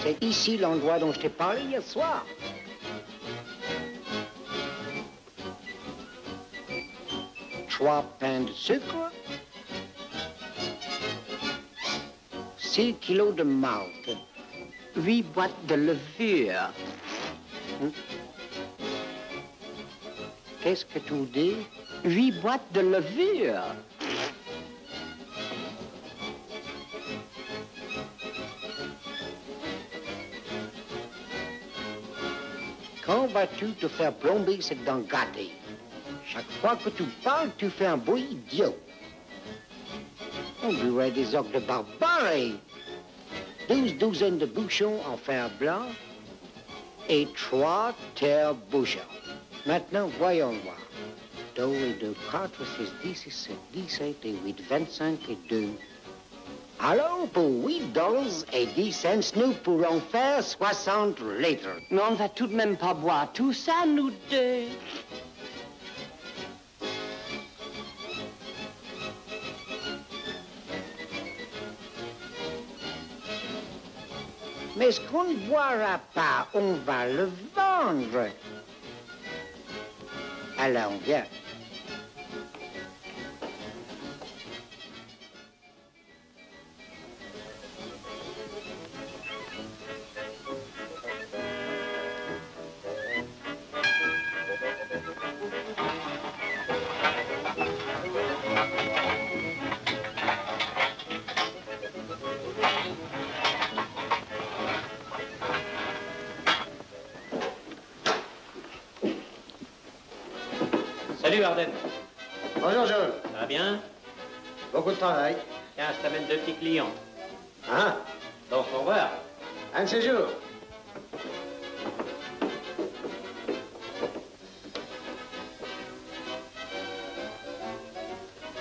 C'est ici l'endroit dont je t'ai parlé hier soir. Trois pains de sucre, 6 kilos de malt, 8 boîtes de levure. Qu'est-ce que tu dis? 8 boîtes de levure. Quand vas-tu te faire plomber cette dent gâtée? Chaque fois que tu parles, tu fais un bruit idiot. On dirait des orques de barbarie. 12 douzaines de bouchons en fer blanc et 3 terre-bouchons. Maintenant, voyons voir. 2 et 2, 4, 6, 10, 7, 17 et 8, 25 et 2. Alors, pour 8 dollars et 10 cents, nous pourrons faire 60 litres. Mais on ne va tout de même pas boire tout ça, nous deux. Mais ce qu'on ne boira pas, on va le vendre. Alors, viens. Salut, Arden. Bonjour, Joe. Ça va bien? Beaucoup de travail. Tiens, je t'amène 2 petits clients. Hein? Donc, au revoir. Un de ces jours.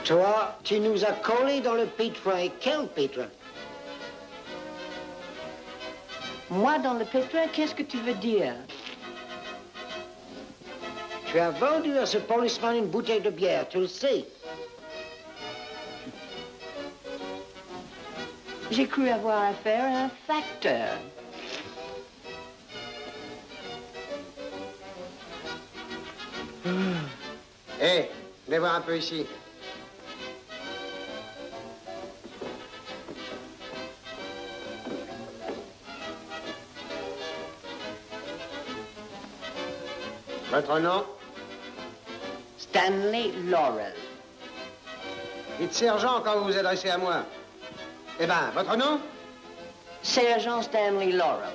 Toi, tu nous as collé dans le pétrin. Et quel pétrin? Moi, dans le pétrin, qu'est-ce que tu veux dire? Tu as vendu à ce policeman une bouteille de bière, tu le sais. J'ai cru avoir affaire à un facteur. Hé, venez voir un peu ici. Votre nom? Stanley Laurel. Dites sergent quand vous vous adressez à moi. Eh ben, votre nom? Sergent Stanley Laurel.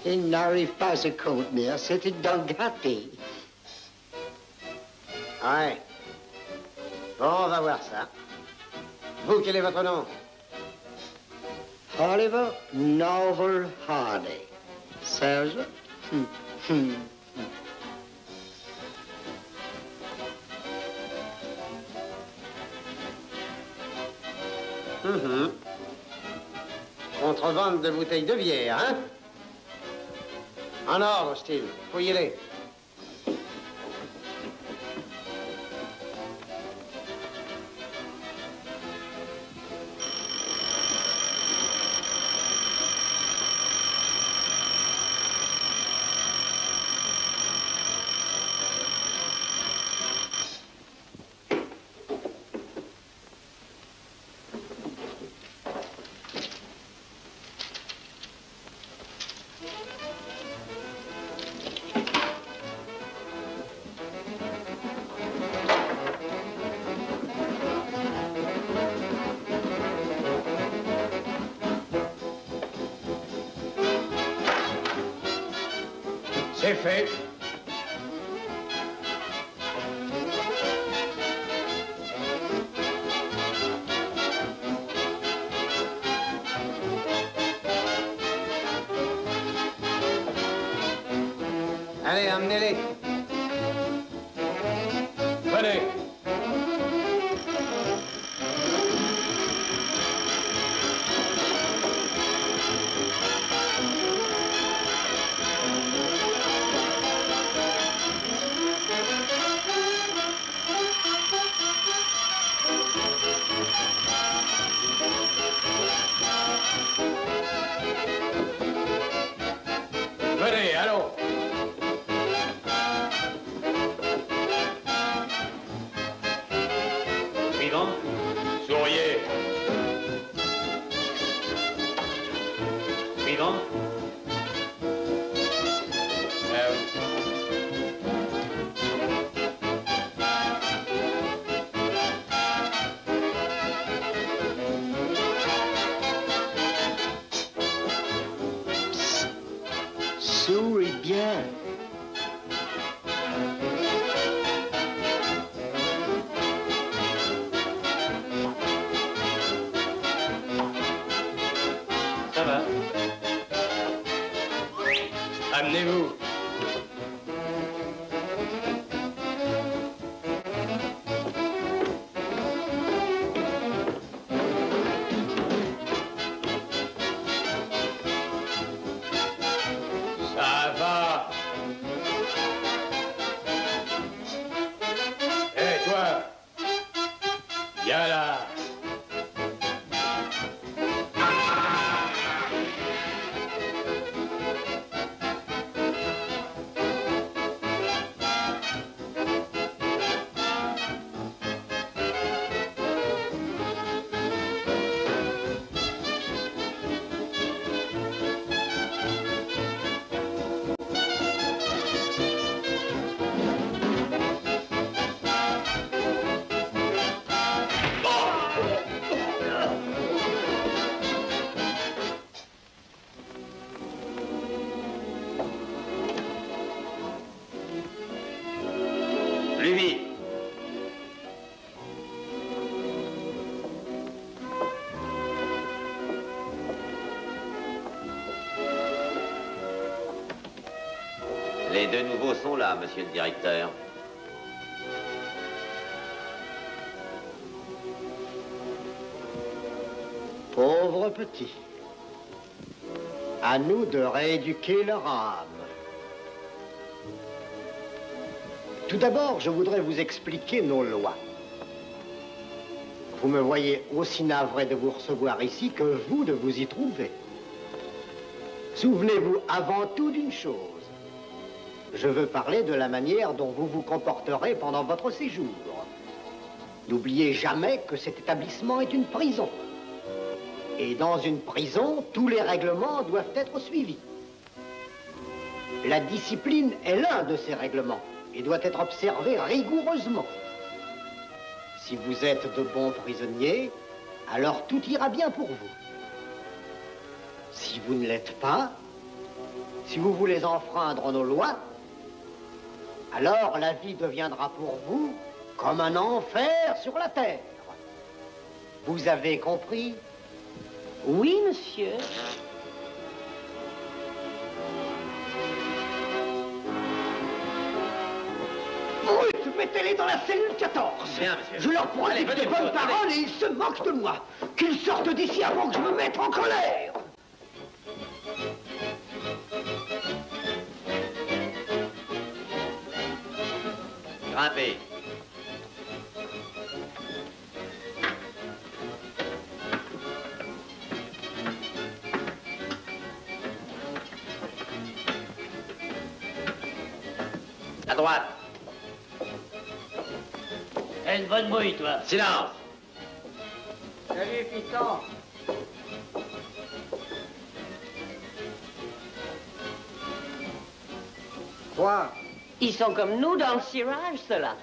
Il n'arrive pas à se contenir, c'est une dent gâtée. Ouais. Bon, on va voir ça. Vous, quel est votre nom? Oliver Norval Hardy. Serge? Contrebande de bouteilles de bière, hein? En ordre, Steve. Fouillez-les. C'est fait. Allez, emmenez-les. Venez. Venez, allons. Suivant. Souriez. Suivant. Souris bien. Ça va. Amenez-vous. Ça va. Hé, toi. Viens là. Lui. Les deux nouveaux sont là, monsieur le directeur. Pauvre petit. À nous de rééduquer leur âme. Tout d'abord, je voudrais vous expliquer nos lois. Vous me voyez aussi navré de vous recevoir ici que vous de vous y trouver. Souvenez-vous avant tout d'une chose. Je veux parler de la manière dont vous vous comporterez pendant votre séjour. N'oubliez jamais que cet établissement est une prison. Et dans une prison, tous les règlements doivent être suivis. La discipline est l'un de ces règlements et doit être observée rigoureusement. Si vous êtes de bons prisonniers, alors tout ira bien pour vous. Si vous ne l'êtes pas, si vous voulez enfreindre nos lois, alors la vie deviendra pour vous comme un enfer sur la terre. Vous avez compris? Oui, monsieur. Brut, mettez-les dans la cellule 14. Bien, monsieur. Je leur prends Allez, des venez, bonnes monsieur, paroles et ils se moquent de moi. Qu'ils sortent d'ici avant que je me mette en colère. Grimpez. À droite. Fais une bonne bouille, toi. Silence. Salut, fiston. Quoi? Ils sont comme nous dans le cirage, ceux-là.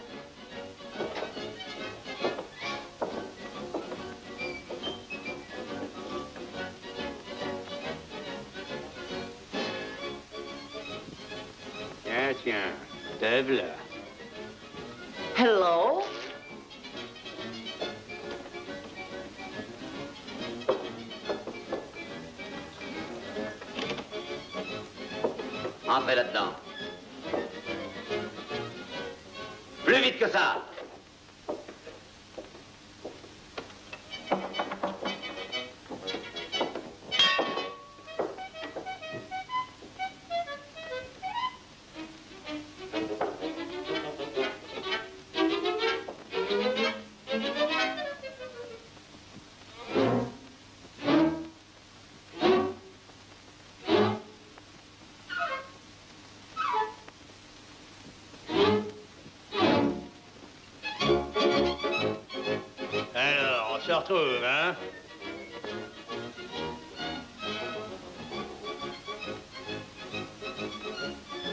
Tiens, te voilà. Hello? Entrez là-dedans. Plus vite que ça. Alors, on se retrouve, hein?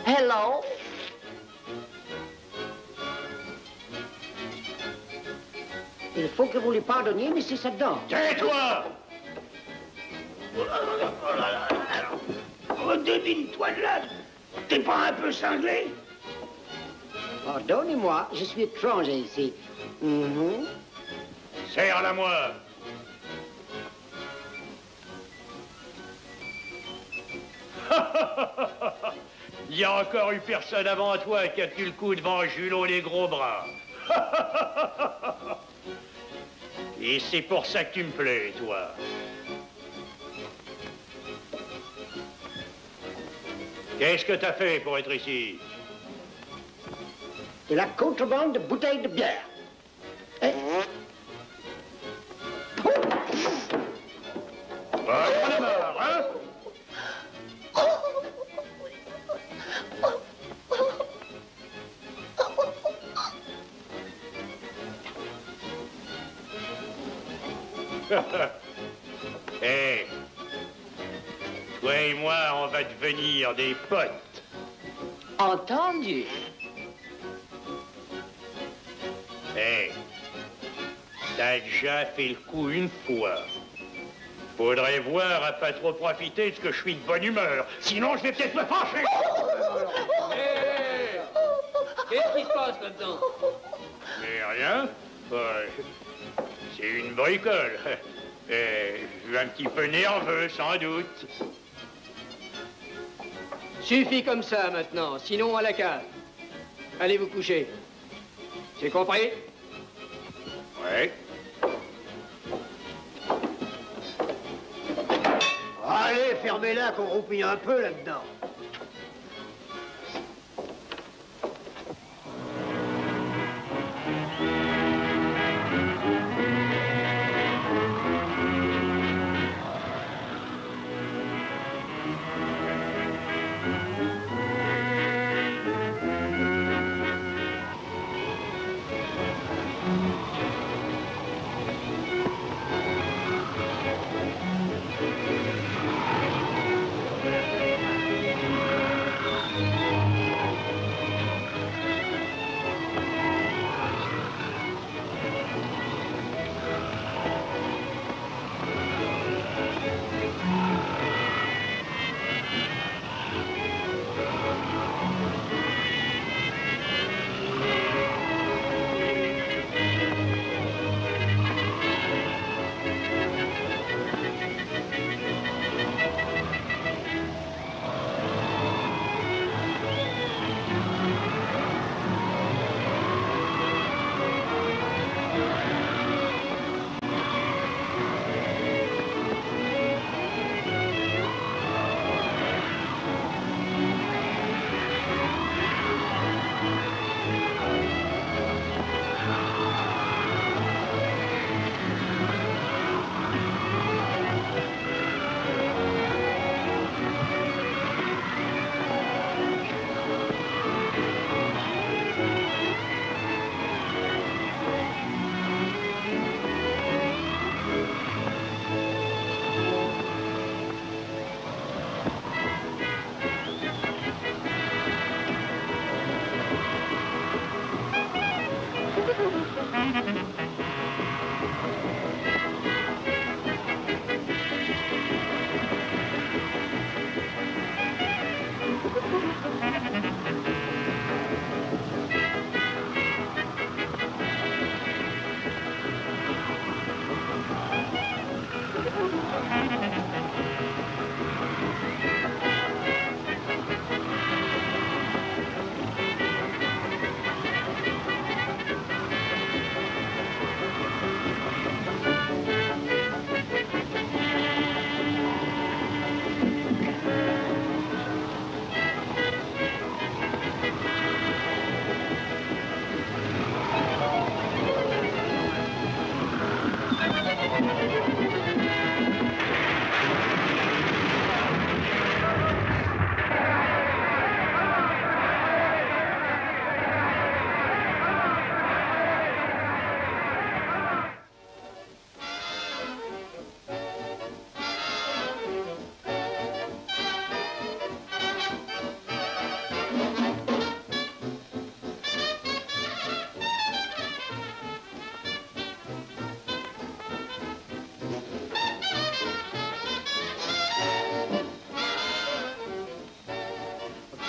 Hello? Il faut que vous lui pardonniez, Monsieur Saddam. Tais-toi! Redevine-toi de là. T'es pas un peu cinglé? Pardonnez-moi, je suis étranger ici. Mhm. Serre-la moi! Il y a encore eu personne avant toi qui a tenu le coup devant Julot les gros bras. Et c'est pour ça que tu me plais, toi. Qu'est-ce que t'as fait pour être ici? De la contrebande de bouteilles de bière. Eh, Ah, j'en ai marre, hein? Hé, toi et moi, on va devenir des potes. Entendu. Hé, t'as déjà fait le coup une fois. Faudrait voir à pas trop profiter de ce que je suis de bonne humeur. Sinon, je vais peut-être me fâcher. Hé! Qu'est-ce qui se passe là-dedans? Mais rien. C'est une bricole. Je suis un petit peu nerveux, sans doute. Suffit comme ça maintenant, sinon à la cave. Allez vous coucher. C'est compris? Ouais. Allez, fermez-la qu'on roupille un peu là-dedans.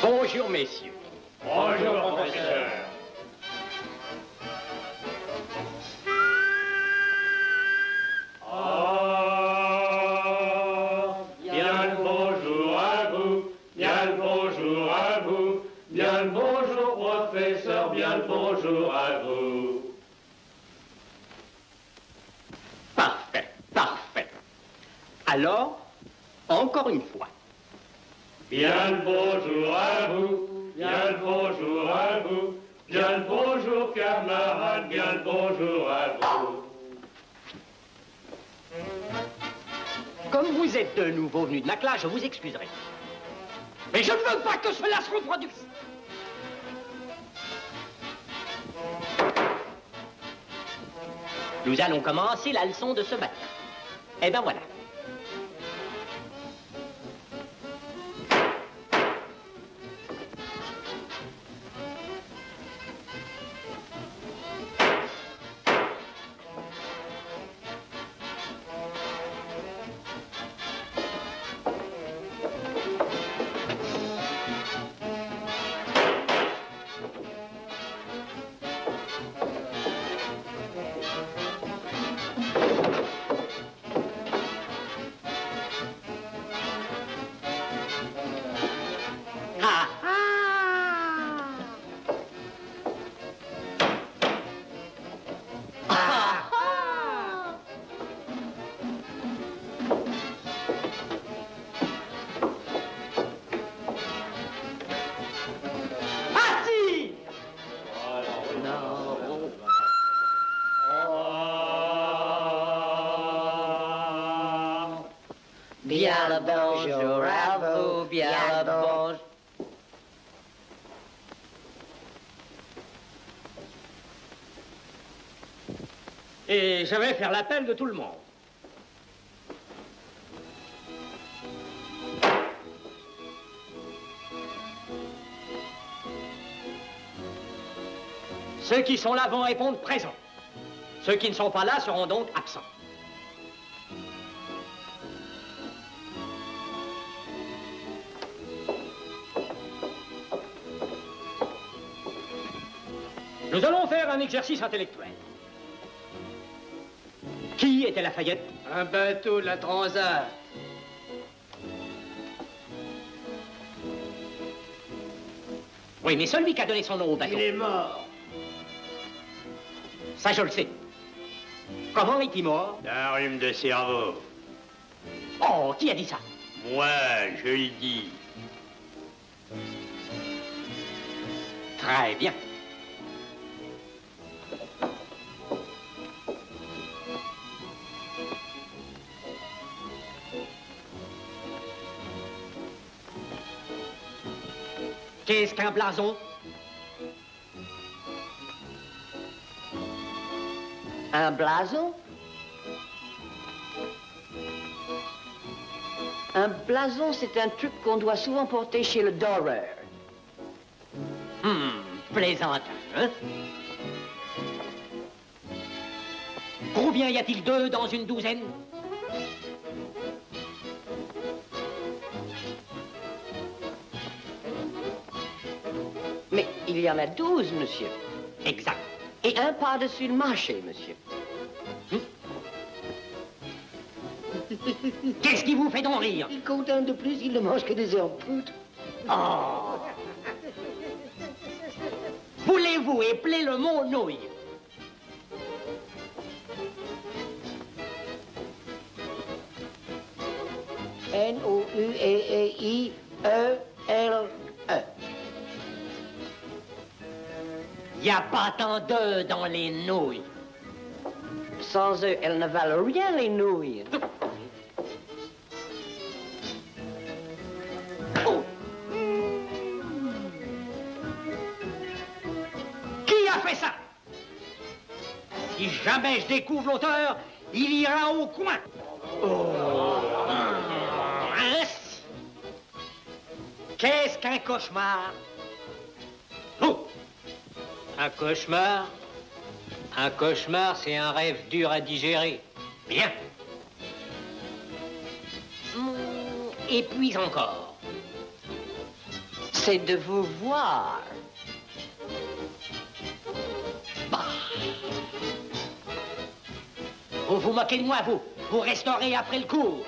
Bonjour, messieurs. Bonjour, professeur. Bien le bonjour à vous, bien le bonjour à vous, bien le bonjour, professeur, bien le bonjour à vous. Parfait, parfait. Alors, encore une fois. Bien le bonjour à vous, bien le bonjour à vous, bien le bonjour, camarades, bien le bonjour à vous. Comme vous êtes de nouveau venu de ma classe, je vous excuserai. Mais je ne veux pas que cela se reproduise. Nous allons commencer la leçon de ce matin. Eh ben voilà. Bien le bonjour à vous, bien le bonjour. Et je vais faire l'appel de tout le monde. Ceux qui sont là vont répondre présent. Ceux qui ne sont pas là seront donc absents. Nous allons faire un exercice intellectuel. Qui était Lafayette? Un bateau de la Transat. Oui, mais celui qui a donné son nom au bateau. Il est mort. Ça, je le sais. Comment est-il mort? D'un rhume de cerveau. Oh, qui a dit ça? Moi, je le dis. Très bien. Qu'est-ce qu'un blason? Un blason? Un blason, c'est un truc qu'on doit souvent porter chez le doreur. Plaisantin, hein? Combien y a-t-il d'œufs dans une douzaine? Mais il y en a 12, monsieur. Exact. Et un par-dessus le marché, monsieur. Qu'est-ce qui vous fait donc rire? Il compte un de plus, il ne mange que des herbes brutes. Oh! Voulez-vous épeler le mot nouille? N-O-U-E-E-I-E-L-E. Y a pas tant d'œufs dans les nouilles. Sans eux, elles ne valent rien, les nouilles. Oh. Qui a fait ça? Si jamais je découvre l'auteur, il ira au coin. Ainsi. Qu'est-ce qu'un cauchemar? Oh. Un cauchemar? Un cauchemar, c'est un rêve dur à digérer. Bien. Et puis encore. C'est de vous voir. Bah. Vous vous moquez de moi, vous. Vous resterez après le cours.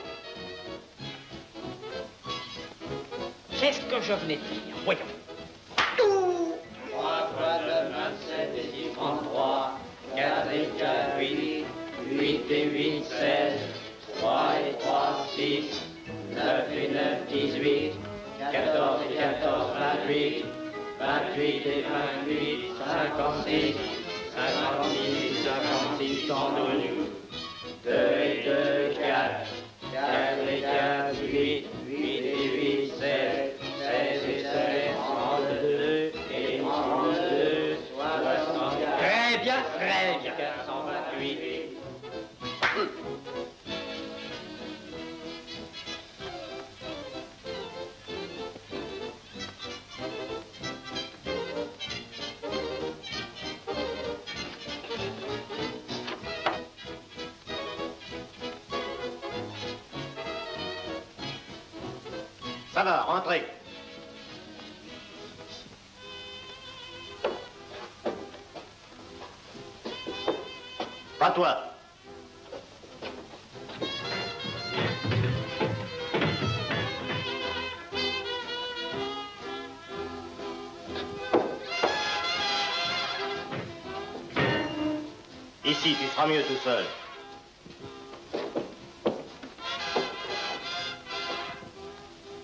C'est ce que je venais de dire. Voyons. 3 fois 2, 27 et 10, 33. 4 et 4, 8. 8 et 8, 16. 3 et 3, 6. 9 et 9, 18. 14 et 14, 28. 28 et 28, 56. 56, 56, 112. 2 et 2, 4. 4 et 4, 8. 8 et 8, 16. 16 et 16, 32. Et 32, 64. Très bien, très bien. 428. Ça va, rentrez. Pas toi. Ici, tu feras mieux tout seul.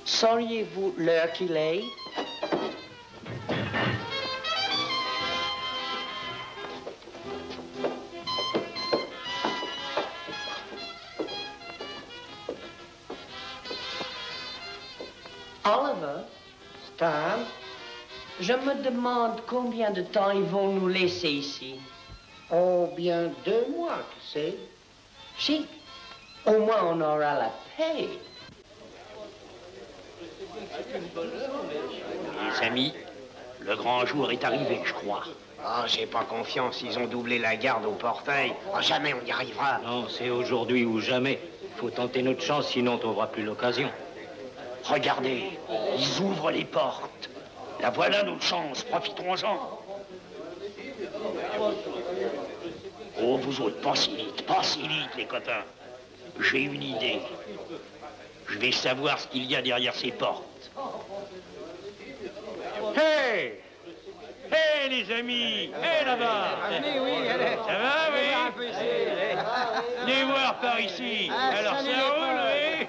Sauriez-vous l'heure qu'il est? Oliver, Stan, je me demande combien de temps ils vont nous laisser ici. Oh, bien 2 mois, tu sais. Si, au moins on aura la paix. Les amis, le grand jour est arrivé, je crois. Ah, j'ai pas confiance, ils ont doublé la garde au portail. Ah, jamais on y arrivera. Non, c'est aujourd'hui ou jamais. Faut tenter notre chance, sinon on trouvera plus l'occasion. Regardez, ils ouvrent les portes. La voilà notre chance, profitons-en. Oh, vous autres, pas si vite, les copains. J'ai une idée. Je vais savoir ce qu'il y a derrière ces portes. Hey! Hey, les amis! Hey, là-bas! Ça va, oui? Venez voir par ici. Alors, ça roule, oui?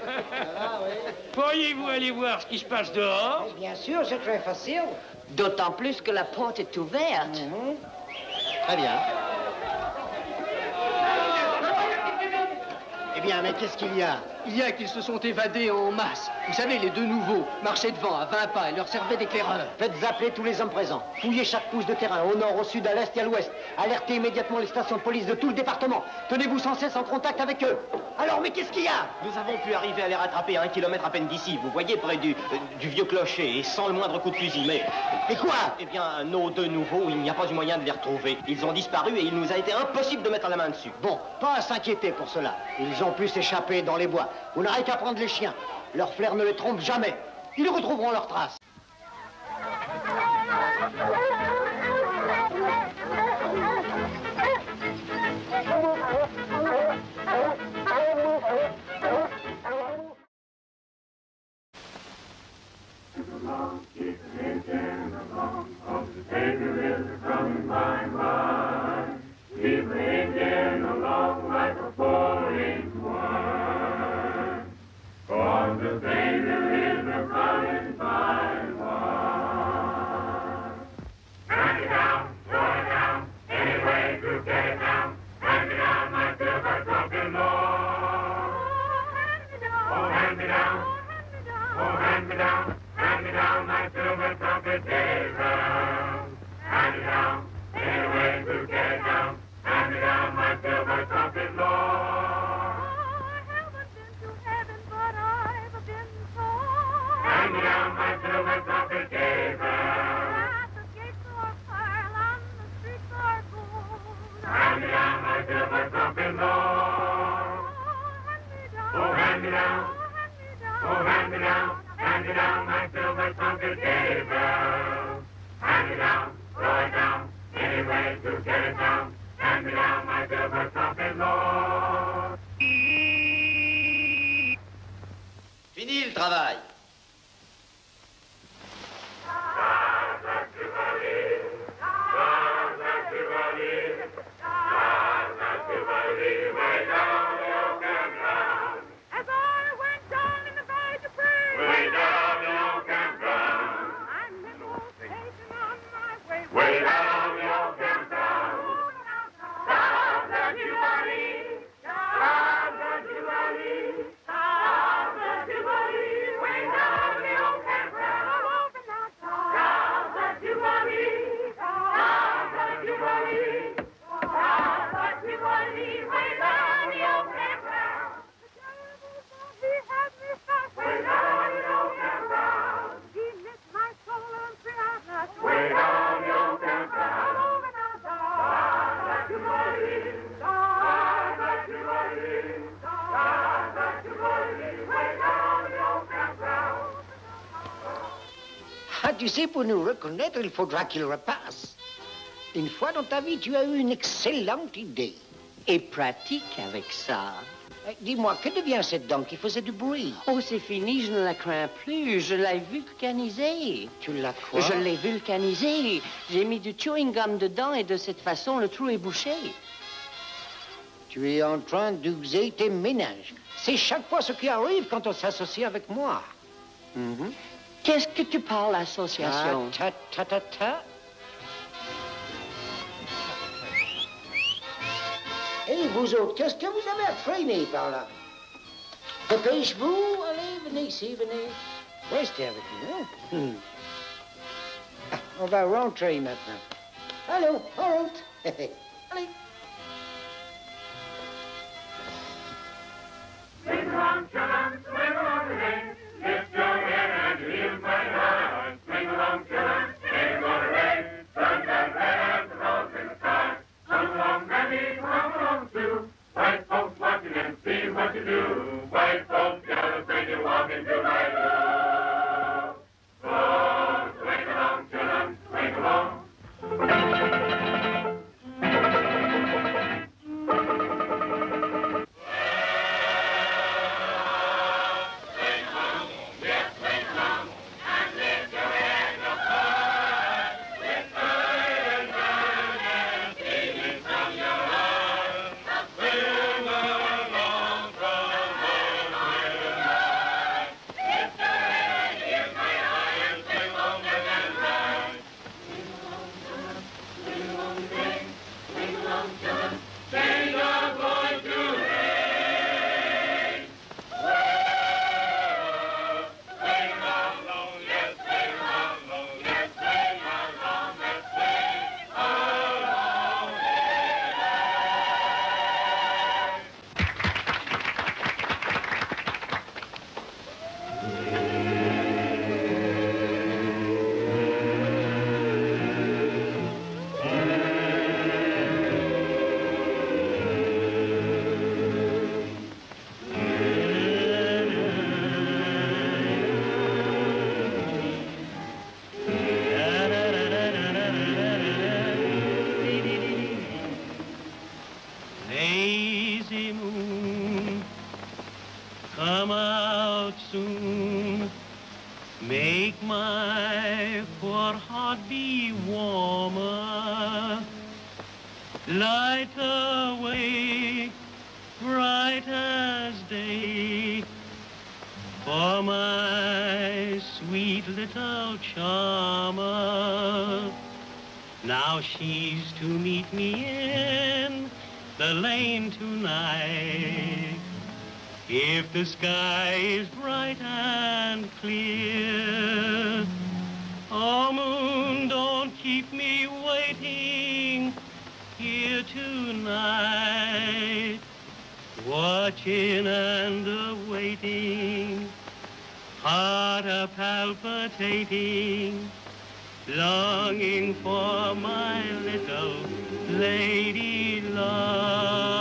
Pourriez-vous aller voir ce qui se passe dehors? Bien sûr, c'est très facile. D'autant plus que la porte est ouverte. Très bien. Eh bien, mais qu'est-ce qu'il y a? Il y a qu'ils se sont évadés en masse. Vous savez, les 2 nouveaux marchaient devant à 20 pas et leur servaient d'éclaireurs. Faites appeler tous les hommes présents. Fouillez chaque pouce de terrain, au nord, au sud, à l'est et à l'ouest. Alertez immédiatement les stations de police de tout le département. Tenez-vous sans cesse en contact avec eux. Alors, mais qu'est-ce qu'il y a? Nous avons pu arriver à les rattraper à 1 kilomètre à peine d'ici. Vous voyez, près du vieux clocher, et sans le moindre coup de fusil. Mais... Et quoi? Eh bien, nos 2 nouveaux, il n'y a pas eu moyen de les retrouver. Ils ont disparu et il nous a été impossible de mettre la main dessus. Bon, pas à s'inquiéter pour cela. Ils ont pu s'échapper dans les bois. Vous n'aurez qu'à prendre les chiens. Leur flair ne les trompe jamais. Ils retrouveront leurs traces. Hand me down, Hand me down my silver tongued Gabriel. Hand me down, throw it down, any way to get it down. Hand me down my silver trumpet, Lord. Fini le travail. Way down the old campground. Sounds of Jubilee. Sounds of Jubilee. Sounds of Jubilee. Way down the old campground. Sounds of Jubilee. Sounds of Jubilee. Sounds of Jubilee. Way down the old campground. Way down the old campground. He missed my soul and free. Way down the old campground. Ah, tu sais, pour nous reconnaître, il faudra qu'il repasse. Une fois dans ta vie, tu as eu une excellente idée. Et pratique avec ça. Dis-moi, que devient cette dent qui faisait du bruit? Oh, c'est fini, je ne la crains plus. Je l'ai vulcanisée. Tu l'as quoi? Je l'ai vulcanisée. J'ai mis du chewing-gum dedans et de cette façon, le trou est bouché. Tu es en train d'user tes ménages. C'est chaque fois ce qui arrive quand on s'associe avec moi. Qu'est-ce que tu parles, association? Ta, ta, ta, ta. Et vous autres, qu'est-ce que vous avez à traîner par là? Dépêche-vous, allez, venez ici, venez. Restez avec nous, hein? Ah, on va rentrer maintenant. Allô, en route. Allez. Swing along, children, swing along today. Lift your head and live my heart. Swing along, children, ain't gonna rain. Sun down red and the rose in the sky. Come along, Granny, come along, Sue. White folks watching and see what you do. White folks jealous when you walk into my door. Oh, swing along, children, swing along. Lazy moon, come out soon. Make my poor heart be warmer. Light the way, bright as day, for my sweet little charmer. Now she's to meet me in the lane tonight. If the sky is bright and clear, oh, moon, don't keep me waiting here tonight, watching and awaiting, heart a-palpitating, longing for my little lady love.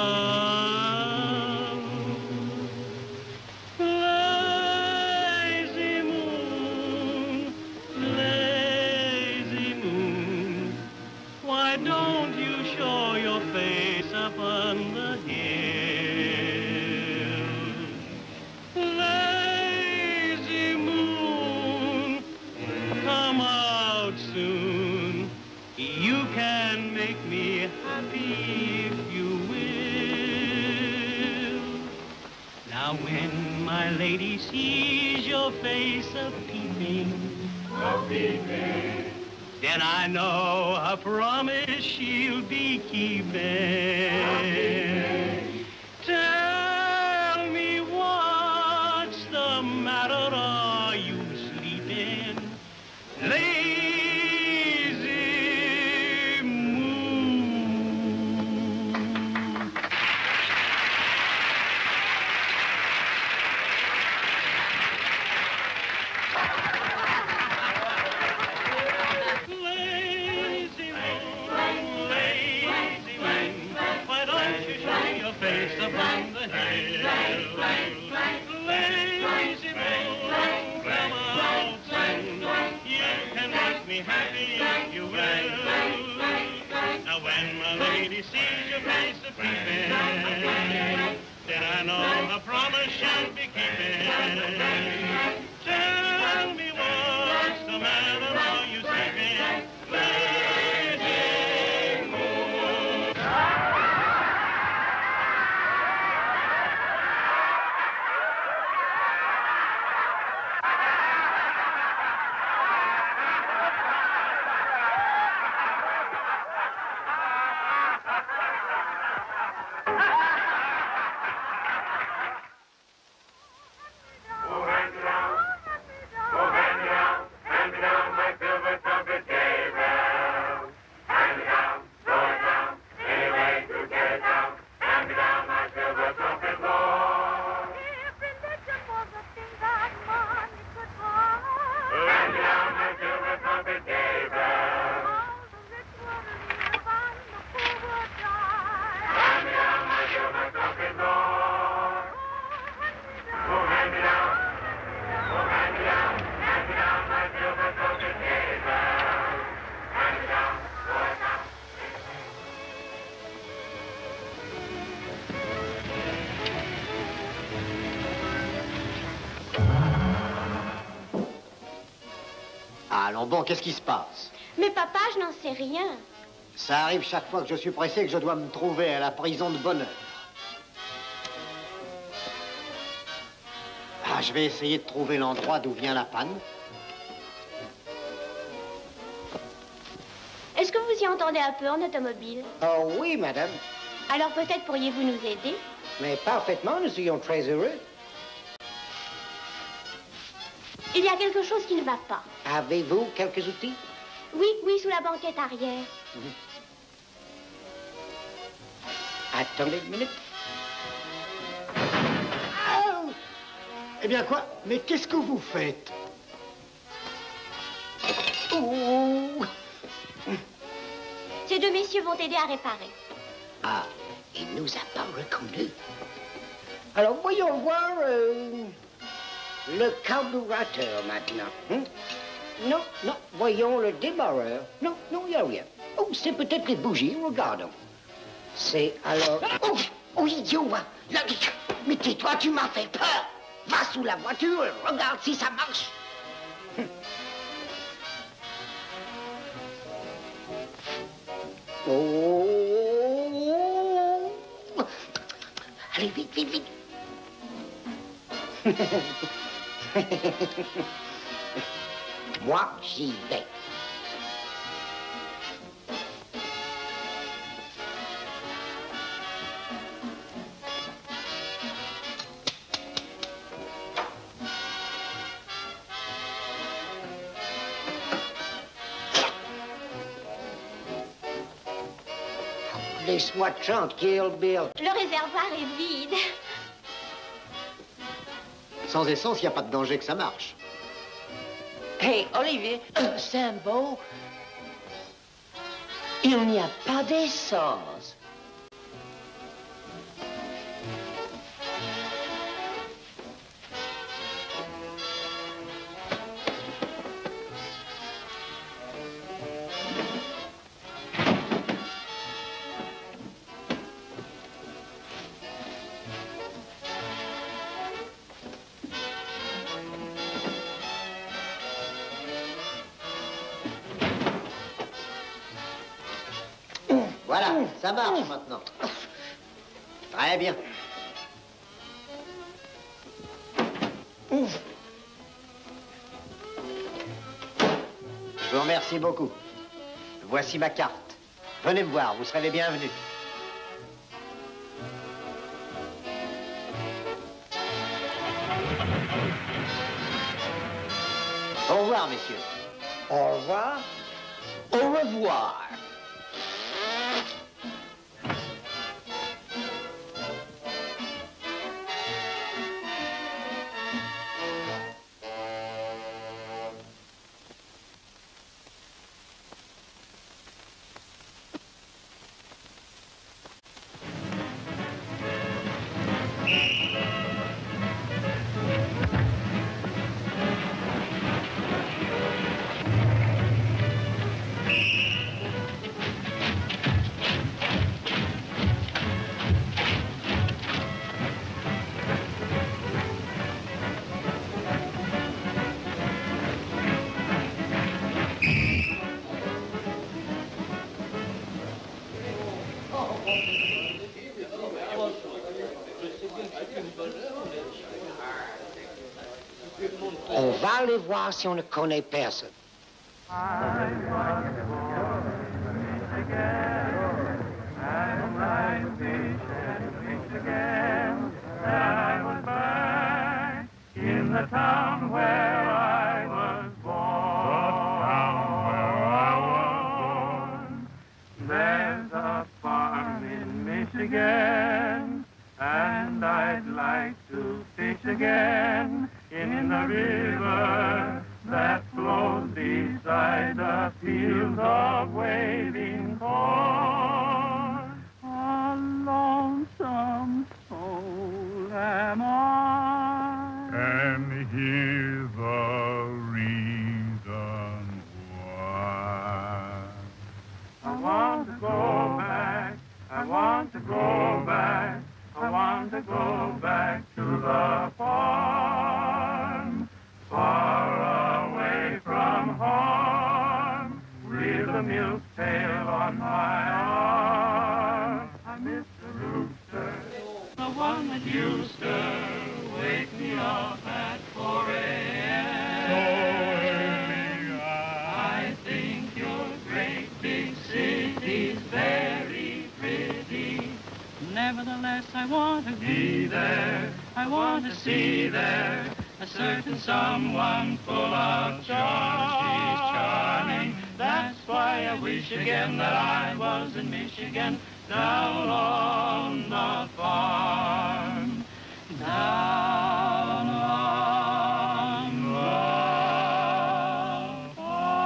Lazy moon, soon. You can make me happy if you will. Now when my lady sees your face a-peeping, then I know her promise she'll be keeping. Tell me what's the matter, are you sleeping? Lazy moon. Lazy moon, lazy moon, why don't you show your face upon the hill? Lazy moon, come out soon. You can make me happy if you will. Now when my lady sees your face a-peeping, then I know her promise she'll be keeping. Tell me what's the matter, are you sleeping? Lazy moon. Hand me down my silver trumpet, Gabriel. Hand me down, throw it down, any way to get it down. Hand me down my silver trumpet, Lord. If religion was a thing that money could buy, Hand me down my silver trumpet, Gabriel. all the rich would live and the poor would die. Hand me down my silver trumpet, Lord. Oh, hand me down. Oh, hand me down. Hand me down my silver trumpet, Gabriel. Hand me down, throw it down. Allons bon, qu'est-ce qui se passe? Mais papa, je n'en sais rien. Ça arrive chaque fois que je suis pressé que je dois me trouver à la prison de bonne heure. Ah, je vais essayer de trouver l'endroit d'où vient la panne. Est-ce que vous y entendez un peu en automobile? Oh oui, madame. Alors peut-être pourriez-vous nous aider? Mais parfaitement, nous serions très heureux. Il y a quelque chose qui ne va pas. Avez-vous quelques outils? Oui, oui, sous la banquette arrière. Attendez une minute. Oh! Eh bien quoi? Mais qu'est-ce que vous faites? Oh! Ces deux messieurs vont t'aider à réparer. Ah, il nous a pas reconnus. Alors, voyons voir le carburateur maintenant. Non, non, voyons le démarreur. Non, non, il n'y a rien. Oh, c'est peut-être les bougies, regardons. C'est alors... Oh, oh, idiot, hein. Là, mais tais-toi, tu m'as fait peur. Va sous la voiture et regarde si ça marche. Oh! Allez, vite, vite, vite. Moi, j'y vais. Laisse-moi tranquille, Bill. Le réservoir est vide. Sans essence, il n'y a pas de danger que ça marche. Hé, Olivier, Sambo, il n'y a pas d'essence. ça marche maintenant. Très bien. Je vous remercie beaucoup. Voici ma carte. Venez me voir, vous serez les bienvenus. Au revoir, messieurs. Au revoir. Au revoir. On va aller voir si on ne connaît personne. In the town where I was born. There's a farm in Michigan, and I'd like to fish again in the river that flows beside the fields of waving corn. A lonesome soul am I, and here's the reason why. I want to go back, I want to go back, I want to go back to the farm, far away from home, with the milk pail on my arm. I miss the rooster, the one that used to wake me up at 4 a.m. So early, I think your great big city's very pretty. Nevertheless, I want to be there, I want to see there a certain someone full of charm. She's charming, that's why I wish again that I was in Michigan, down on the farm, down on the farm.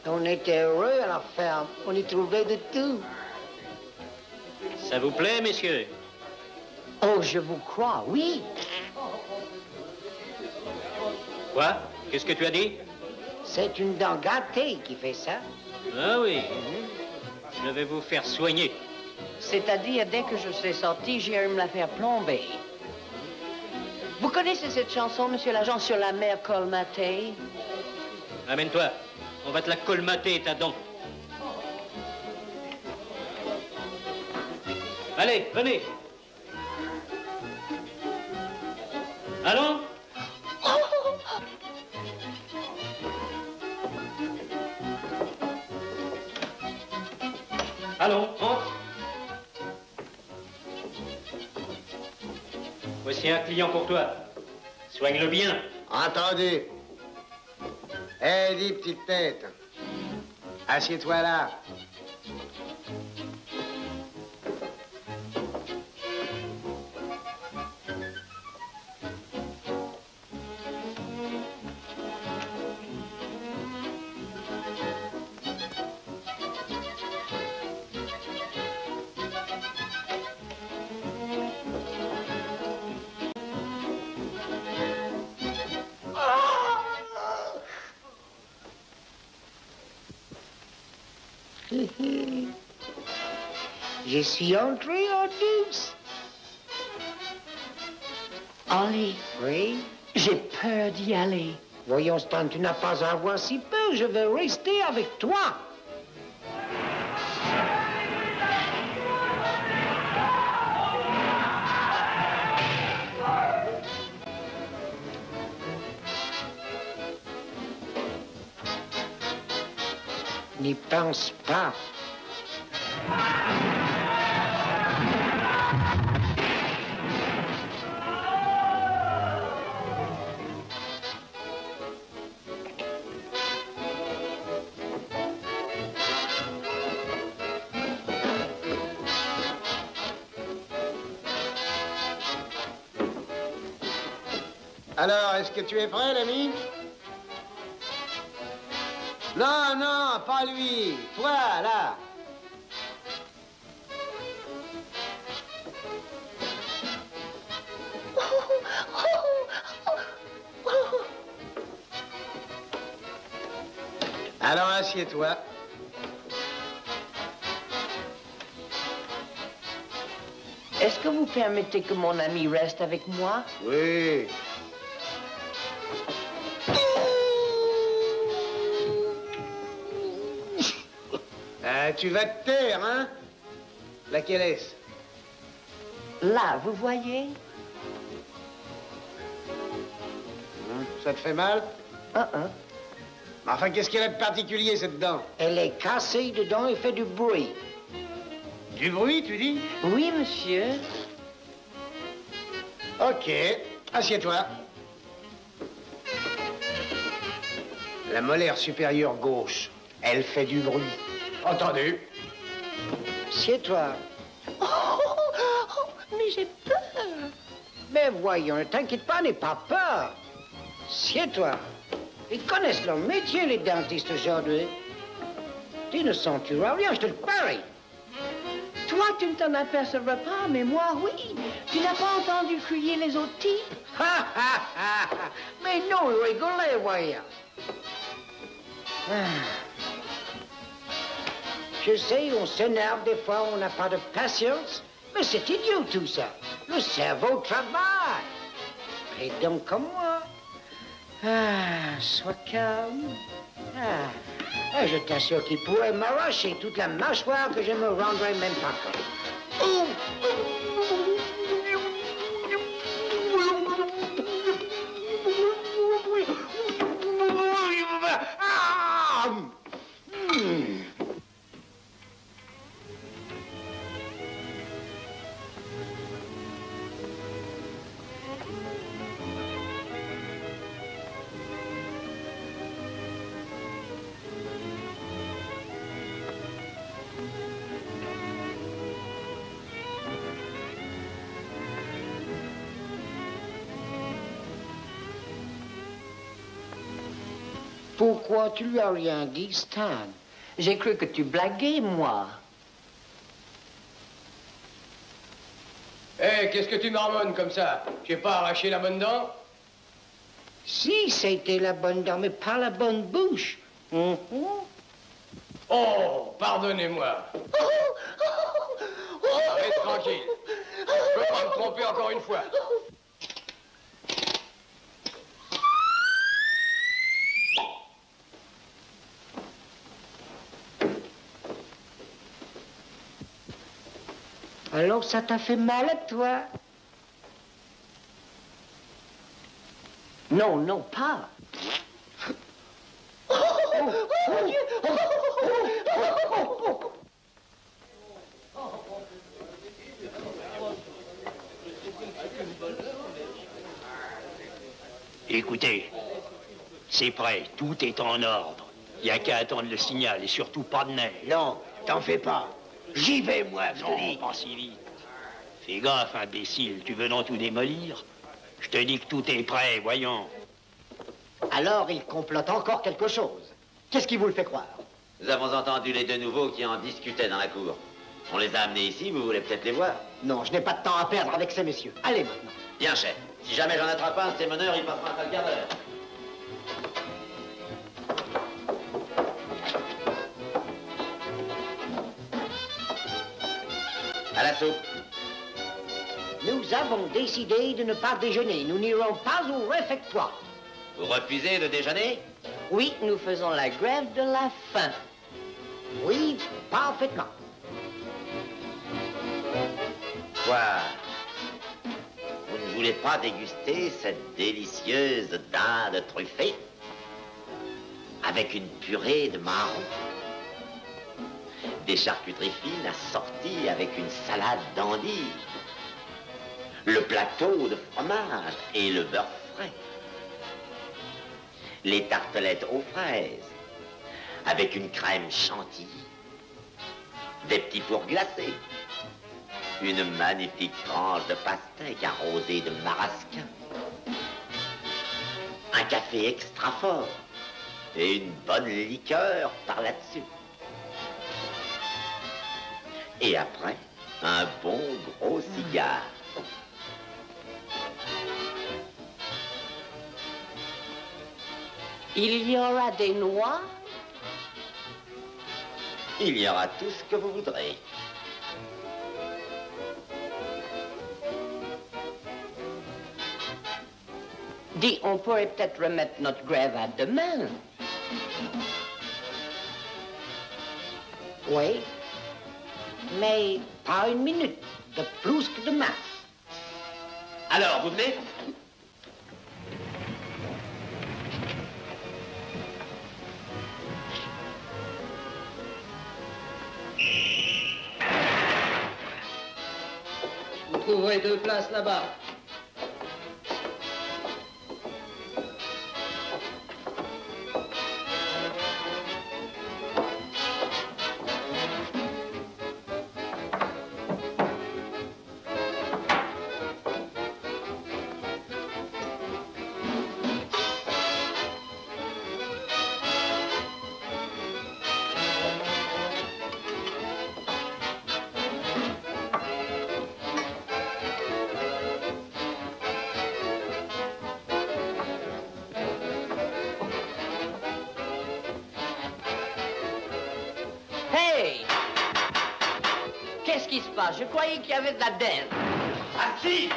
On était heureux à la ferme. On y trouvait de tout. Ça vous plaît, messieurs? Oh, je vous crois, oui. Quoi? Qu'est-ce que tu as dit? C'est une dent gâtée qui fait ça. Ah oui. Je vais vous faire soigner. C'est-à-dire, dès que je serai sorti, j'irai me la faire plomber. Vous connaissez cette chanson, monsieur l'agent, sur la mer colmatée? Amène-toi. On va te la colmater, ta dent. Allez, venez. Allons. Allons, entre. Voici un client pour toi. Soigne-le bien. Entendu. Dis, petite tête. Assieds-toi là. Je suis entré en douce. Ollie, Oui? j'ai peur d'y aller. Voyons, Stan, tu n'as pas à avoir si peur. Je vais rester avec toi. N'y pense pas. Alors, est-ce que tu es prêt, l'ami? Non, non, pas lui. Toi, là. Alors, assieds-toi. Est-ce que vous permettez que mon ami reste avec moi? Oui. Tu vas te taire, hein? Laquelle est-ce? Là, vous voyez? Ça te fait mal? Enfin, qu'est-ce qu'elle a de particulier, cette dent? Elle est cassée dedans et fait du bruit. Du bruit, tu dis? Oui, monsieur. Ok, assieds-toi. La molaire supérieure gauche, elle fait du bruit. Entendu? Assieds-toi. Mais j'ai peur. Mais voyons, ne t'inquiète pas, n'aie pas peur. Assieds-toi. Ils connaissent leur métier, les dentistes, aujourd'hui. Tu ne sentiras rien, je te le parie. Toi, tu ne t'en apercevras pas, mais moi, oui. Tu n'as pas entendu crier les autres types? Mais non, ils rigolaient, voyons. Je sais, on s'énerve des fois, on n'a pas de patience, mais c'est idiot tout ça. Le cerveau travaille. Et donc comme moi. Sois calme. Je t'assure qu'il pourrait m'arracher toute la mâchoire que je me rendrais même pas compte. Pourquoi tu lui as rien dit, Stan? J'ai cru que tu blaguais, moi. Hé, qu'est-ce que tu marmonnes comme ça? Tu n'as pas arraché la bonne dent? Si, c'était la bonne dent, mais pas la bonne bouche. Oh, pardonnez-moi. Reste tranquille. Je peux pas me tromper encore une fois. Alors ça t'a fait mal à toi? Non, non, pas. Mon Dieu! Écoutez, c'est prêt, tout est en ordre. Il n'y a qu'à attendre le signal et surtout pas de neige. Non, t'en fais pas. J'y vais, moi, je te dis. Pas si vite. Fais gaffe, imbécile, tu veux non tout démolir? Je te dis que tout est prêt, voyons. Alors, il complote encore quelque chose. Qu'est-ce qui vous le fait croire? Nous avons entendu les deux nouveaux qui en discutaient dans la cour. On les a amenés ici, vous voulez peut-être les voir? Non, je n'ai pas de temps à perdre avec ces messieurs. Allez maintenant. Bien, chef. Si jamais j'en attrape un, c'est meneur, il passera un sale quart d'heure. À la soupe. Nous avons décidé de ne pas déjeuner. Nous n'irons pas au réfectoire. Vous refusez de déjeuner? Oui, nous faisons la grève de la faim. Oui, parfaitement. Quoi? Vous ne voulez pas déguster cette délicieuse dinde truffée? Avec une purée de marron? Des charcuteries fines assorties avec une salade d'endives? Le plateau de fromage et le beurre frais? Les tartelettes aux fraises avec une crème chantilly? Des petits fours glacés? Une magnifique tranche de pastèque arrosée de marasquin? Un café extra fort et une bonne liqueur par là-dessus? Et après, un bon gros cigare. Il y aura des noix? Il y aura tout ce que vous voudrez. Dis, on pourrait peut-être remettre notre grève à demain. Oui, mais pas une minute de plus que demain. Alors, vous venez? Vous trouverez 2 places là-bas. Hey! Qu'est-ce qui se passe? Je croyais qu'il y avait de la dinde. Assis!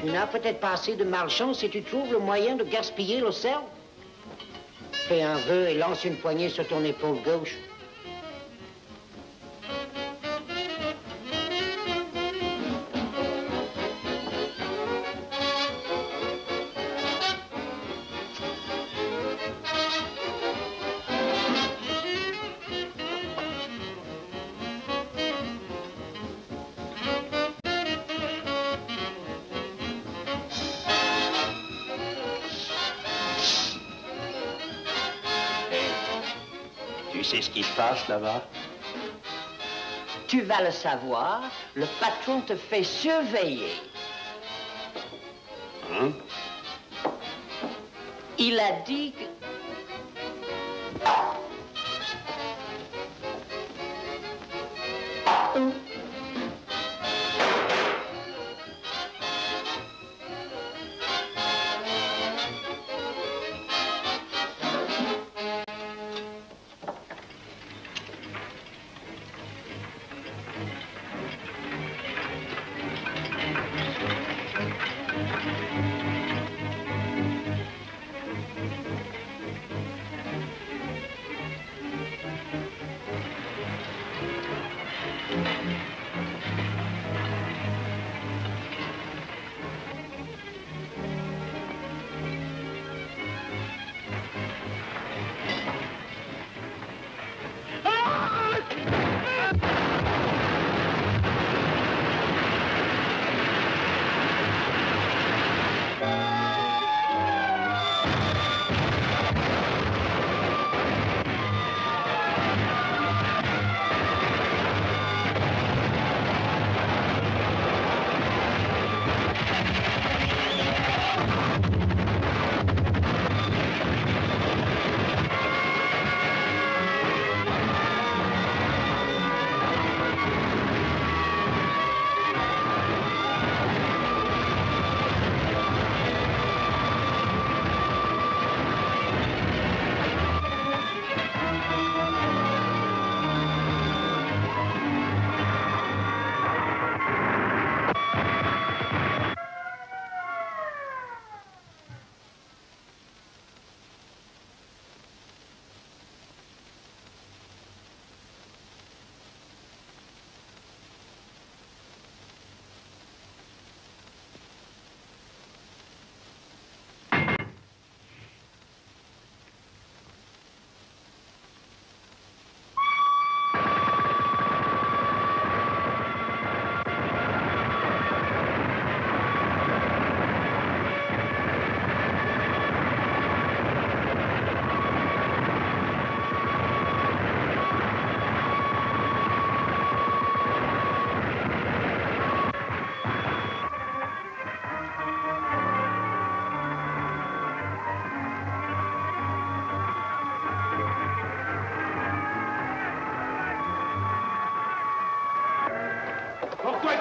Tu n'as peut-être pas assez de malchance si tu trouves le moyen de gaspiller le sel. Fais un vœu et lance une poignée sur ton épaule gauche. Tu sais ce qui se passe là-bas? Tu vas le savoir, le patron te fait surveiller. Hein? Il a dit que...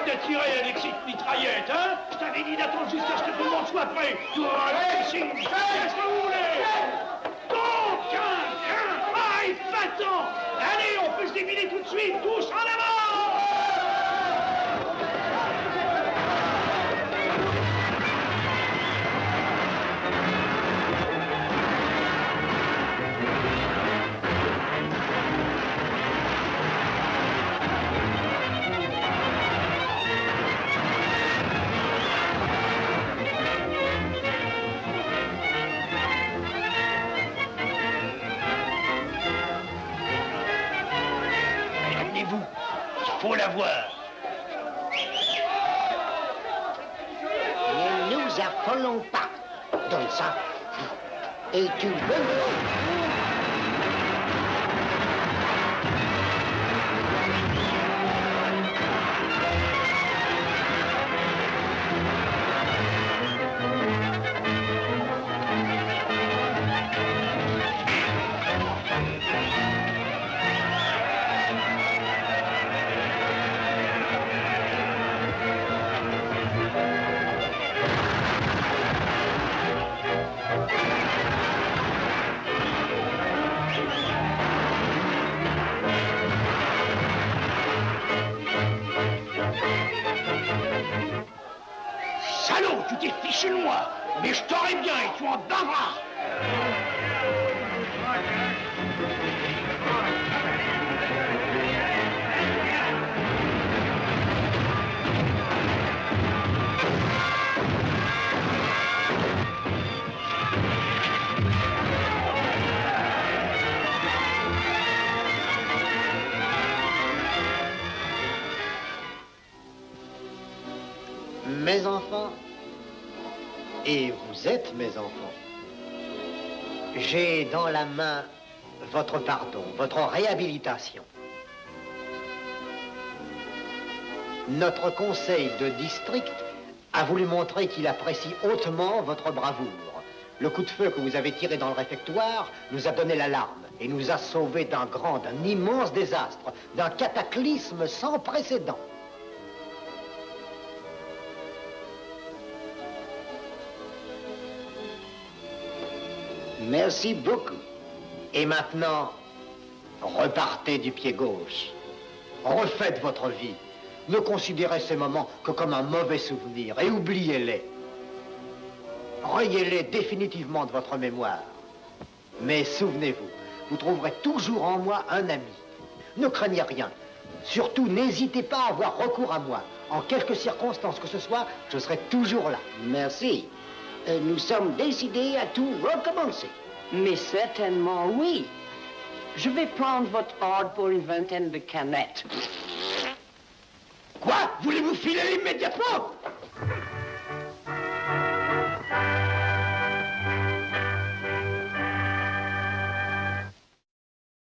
de tirer avec cette mitraillette, hein? Je t'avais dit d'attendre jusqu'à ce que tout le monde soit prêt. Qu'est-ce que vous voulez? Donc, tiens, aïe, va-t'en! Allez, on peut se défiler tout de suite, tous en avant! Faut la voir. Ne nous affolons pas. Donne ça. Et tu veux... Salaud, tu t'es fiché de moi, mais je t'aurais bien et tu en donneras. Mes enfants, et vous êtes mes enfants, j'ai dans la main votre pardon, votre réhabilitation. Notre conseil de district a voulu montrer qu'il apprécie hautement votre bravoure. Le coup de feu que vous avez tiré dans le réfectoire nous a donné l'alarme et nous a sauvés d'un immense désastre, d'un cataclysme sans précédent. Merci beaucoup. Et maintenant, repartez du pied gauche. Refaites votre vie. Ne considérez ces moments que comme un mauvais souvenir et oubliez-les. Rayez-les définitivement de votre mémoire. Mais souvenez-vous, vous trouverez toujours en moi un ami. Ne craignez rien. Surtout, n'hésitez pas à avoir recours à moi. En quelque circonstance que ce soit, je serai toujours là. Merci. Nous sommes décidés à tout recommencer. Mais certainement, oui. Je vais prendre votre ordre pour une vingtaine de canettes. Quoi? Voulez-vous filer immédiatement?